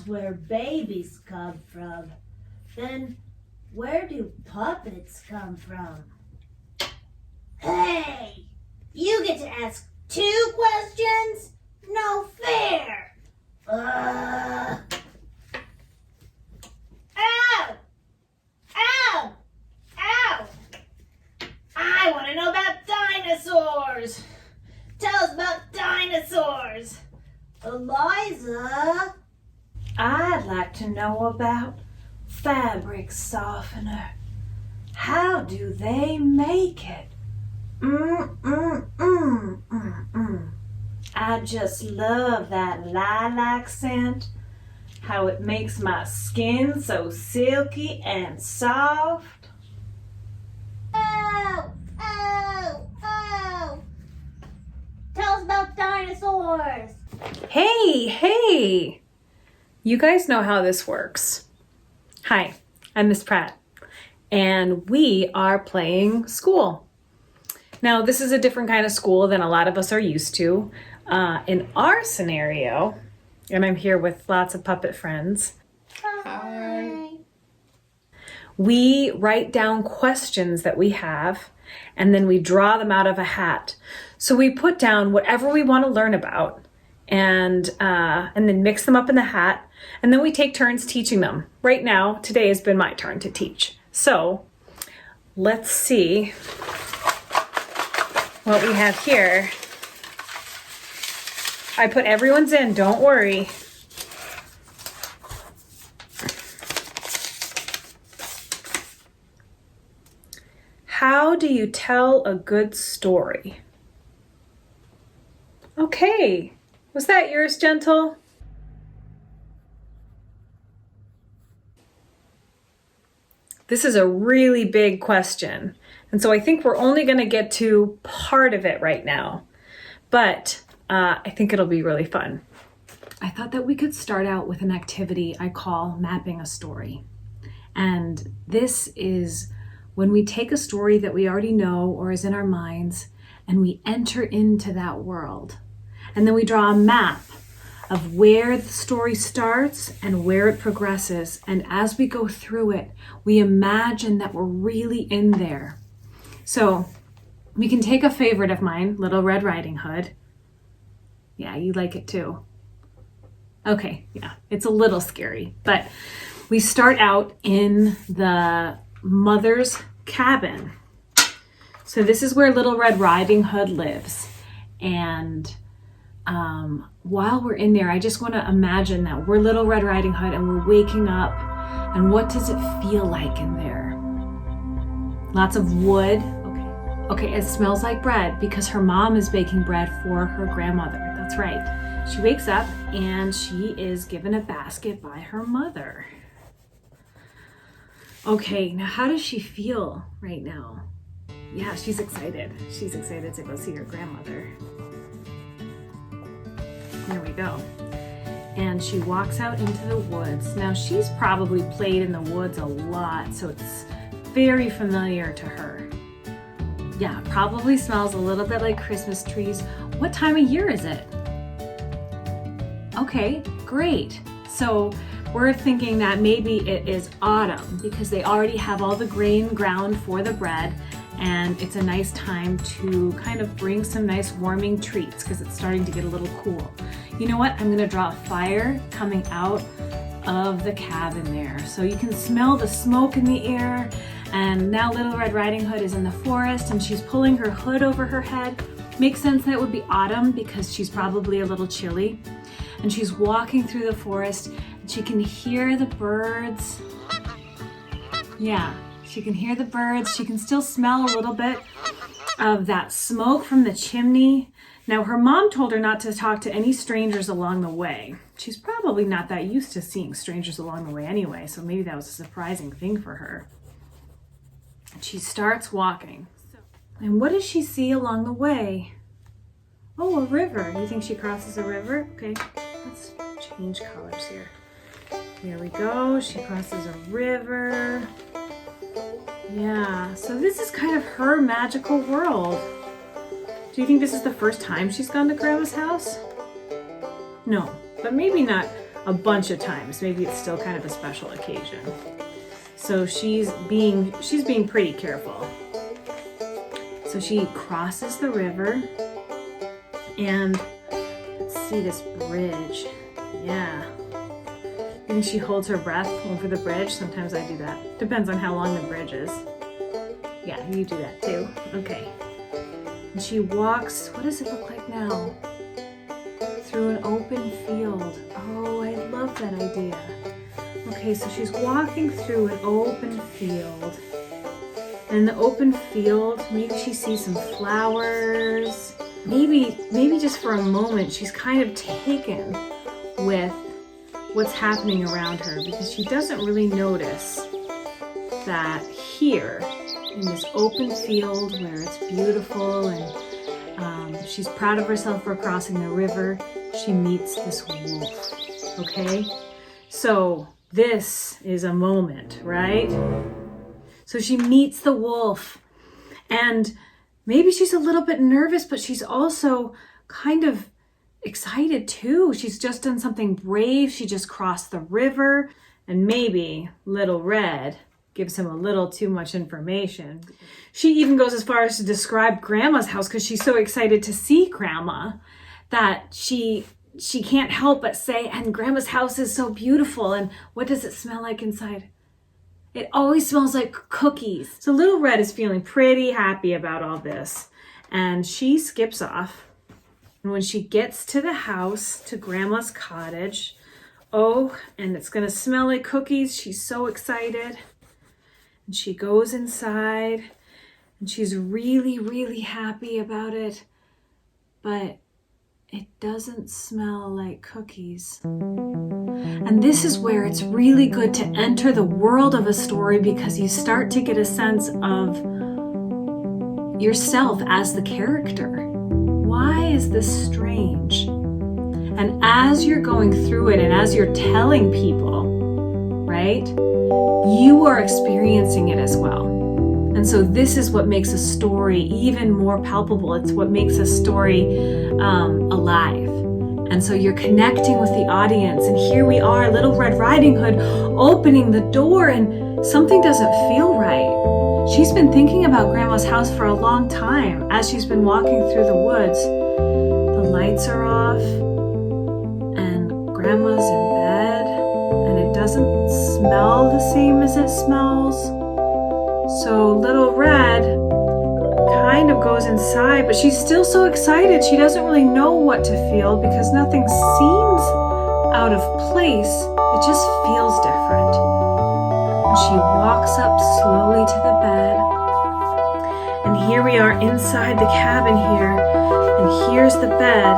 that's where babies come from, then where do puppets come from? Hey! You get to ask 2 questions? No fair! Ow! Ow! Ow! I want to know about dinosaurs! Tell us about dinosaurs! Eliza? I'd like to know about fabric softener. How do they make it? I just love that lilac scent, how it makes my skin so silky and soft. Oh, oh, oh. Tell us about dinosaurs. Hey! You guys know how this works. Hi, I'm Miss Pratt, and we are playing school. Now, this is a different kind of school than a lot of us are used to. In our scenario, and I'm here with lots of puppet friends. Hi. We write down questions that we have, and then we draw them out of a hat. So we put down whatever we want to learn about, and then mix them up in the hat, and then we take turns teaching them. Right now, today has been my turn to teach. So let's see what we have here. I put everyone's in, don't worry. How do you tell a good story? Okay, was that yours, Gentle? This is a really big question, and so I think we're only going to get to part of it right now, but I think it'll be really fun. I thought that we could start out with an activity I call mapping a story. And this is when we take a story that we already know or is in our minds, and we enter into that world. And then we draw a map of where the story starts and where it progresses. And as we go through it, we imagine that we're really in there. So we can take a favorite of mine, Little Red Riding Hood. Yeah, you like it too. Okay, yeah, it's a little scary, but we start out in the mother's cabin. So this is where Little Red Riding Hood lives. And while we're in there, I just want to imagine that we're Little Red Riding Hood and we're waking up. And what does it feel like in there? Lots of wood. Okay, it smells like bread because her mom is baking bread for her grandmother. That's right. She wakes up and she is given a basket by her mother. Okay, now how does she feel right now? Yeah, she's excited. She's excited to go see her grandmother. There we go. And she walks out into the woods. Now she's probably played in the woods a lot, so it's very familiar to her. Yeah, probably smells a little bit like Christmas trees. What time of year is it? Okay, great. So we're thinking that maybe it is autumn because they already have all the grain ground for the bread, and it's a nice time to kind of bring some nice warming treats because it's starting to get a little cool. You know what? I'm gonna draw a fire coming out of the cabin there. So you can smell the smoke in the air, and now Little Red Riding Hood is in the forest and she's pulling her hood over her head. Makes sense that it would be autumn because she's probably a little chilly. And she's walking through the forest and she can hear the birds. Yeah, she can hear the birds. She can still smell a little bit of that smoke from the chimney. Now, her mom told her not to talk to any strangers along the way. She's probably not that used to seeing strangers along the way anyway, so maybe that was a surprising thing for her. She starts walking. And what does she see along the way? Oh, a river. You think she crosses a river? Okay, let's change colors here. Here we go. She crosses a river. Yeah, so this is kind of her magical world. Do you think this is the first time she's gone to Grandma's house? No, but maybe not a bunch of times. Maybe it's still kind of a special occasion. So she's being pretty careful. So she crosses the river, and let's see this bridge. Yeah. I think she holds her breath over the bridge. Sometimes I do that. Depends on how long the bridge is. Yeah, you do that too. Okay. And she walks, what does it look like now? Through an open field. Oh, I love that idea. Okay, so she's walking through an open field. And in the open field, maybe she sees some flowers. Maybe just for a moment, she's kind of taken with what's happening around her, because she doesn't really notice that here in this open field where it's beautiful and she's proud of herself for crossing the river, she meets this wolf. Okay? So this is a moment, right? So she meets the wolf, and maybe she's a little bit nervous, but she's also kind of excited too. She's just done something brave. She just crossed the river, and maybe Little Red gives him a little too much information. She even goes as far as to describe Grandma's house because she's so excited to see Grandma that she can't help but say, and Grandma's house is so beautiful, and what does it smell like inside? It always smells like cookies. So Little Red is feeling pretty happy about all this, and she skips off. And when she gets to the house, to Grandma's cottage, oh, and it's gonna smell like cookies. She's so excited. And she goes inside, and she's really, really happy about it. But it doesn't smell like cookies. And this is where it's really good to enter the world of a story, because you start to get a sense of yourself as the character. Why is this strange? And as you're going through it and as you're telling people, right, you are experiencing it as well. And so this is what makes a story even more palpable. It's what makes a story alive. And so you're connecting with the audience. And here we are, Little Red Riding Hood, opening the door, and something doesn't feel right. She's been thinking about Grandma's house for a long time as she's been walking through the woods. The lights are off, and Grandma's in bed, and it doesn't smell the same as it smells. So Little Red kind of goes inside, but she's still so excited. She doesn't really know what to feel because nothing seems out of place. It just feels different. And she walks up slowly to the bed. And here we are inside the cabin here. And here's the bed.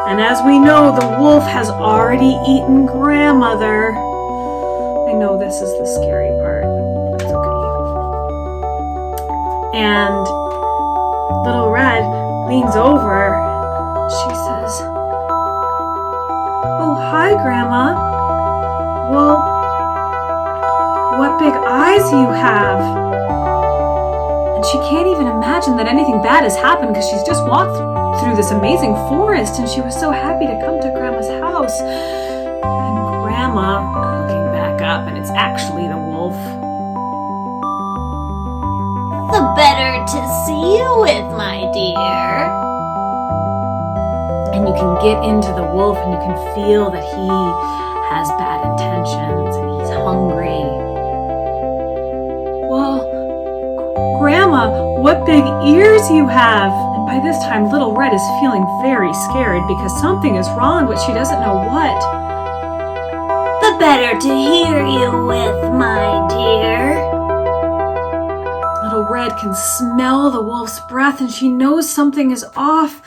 And as we know, the wolf has already eaten Grandmother. I know this is the scary part. It's okay. And Little Red leans over. She says, "Oh, hi, Grandma. Well, what big eyes you have." And she can't even imagine that anything bad has happened because she's just walked through this amazing forest, and she was so happy to come to Grandma's house. And Grandma, looking back up, and it's actually the wolf. "The better to see you with, my dear." And you can get into the wolf, and you can feel that he has bad intentions and he's hungry. "Well, Grandma, what big ears you have." And by this time, Little Red is feeling very scared because something is wrong, but she doesn't know what. "The better to hear you with, my dear." Little Red can smell the wolf's breath, and she knows something is off,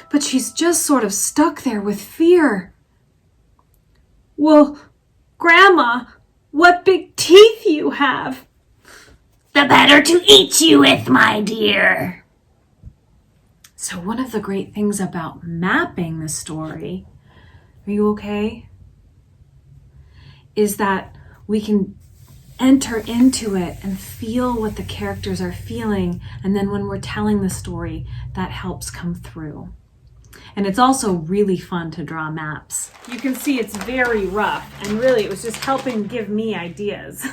but she's just sort of stuck there with fear. "Well, Grandma, what big teeth you have." "The better to eat you with, my dear." So one of the great things about mapping the story, are you okay? Is that we can enter into it and feel what the characters are feeling. And then when we're telling the story, that helps come through. And it's also really fun to draw maps. You can see it's very rough, and really it was just helping give me ideas.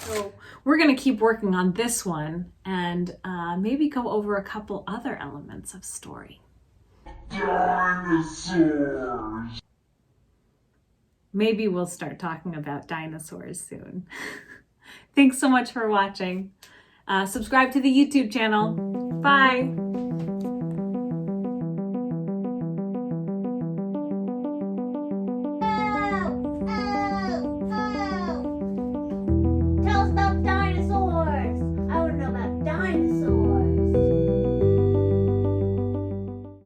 So we're going to keep working on this one and maybe go over a couple other elements of story. Dinosaurs. Maybe we'll start talking about dinosaurs soon. Thanks so much for watching. Subscribe to the YouTube channel. Bye.